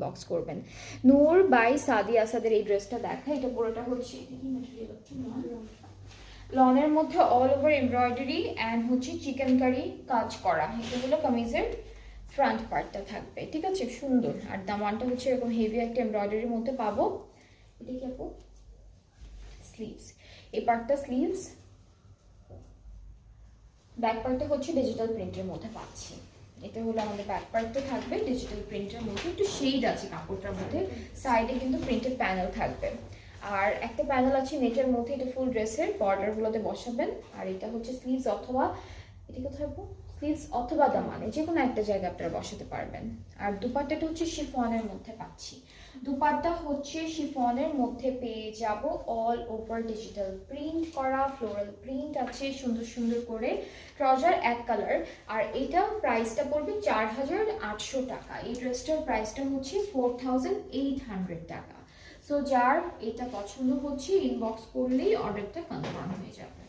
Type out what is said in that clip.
Inbox করবেন। নূর by সাদি আসাদের এই ড্রেসটা দেখা, এটা পুরোটা হচ্ছে লনের মধ্যে অল ওভার এমব্রয়ডারি অ্যান্ড হচ্ছে চিকেন কারি কাজ করা, এটা হলো কামিজের ফ্রন্ট পার্টটা থাকবে, ঠিক আছে, সুন্দর। আর দামানটা হচ্ছে এরকম হেভি একটা এমব্রয়ডারির মধ্যে পাবো। এটা কি আপু স্লিভস, এই পার্টটা স্লিভস, ব্যাক পার্টটা হচ্ছে ডিজিটাল প্রিন্টের মধ্যে পাচ্ছি। এটা হলো আমাদের ব্যাক পার্টটা থাকবে ডিজিটাল প্রিন্টের মধ্যে, একটু শেড আছে কাপড়টার মধ্যে, সাইডে কিন্তু প্রিন্টেড প্যানেল থাকবে। আর একটা প্যানেল আছে নেটের মধ্যে, এটা ফুল ড্রেসের বর্ডারগুলোতে বসাবেন। আর এটা হচ্ছে স্লিভস অথবা এটা কোথায় স্লিভস অথবা দামানে যে কোনো একটা জায়গায় আপনারা বসাতে পারবেন। আর দুপাট্টাটা হচ্ছে শিফনের মধ্যে পাচ্ছি, দুপাট্টা হচ্ছে শিফনের মধ্যে পেয়ে যাব অল ওভার ডিজিটাল প্রিন্ট করা, ফ্লোরাল প্রিন্ট আছে সুন্দর সুন্দর করে, ট্রাউজার এক কালার। আর এটা প্রাইসটা পড়বে 4800 টাকা। এই ড্রেসটার প্রাইসটা হচ্ছে 4800 টাকা। সো যার এটা পছন্দ হচ্ছে ইনবক্স করলেই অর্ডারটা কনফার্ম হয়ে যাবে।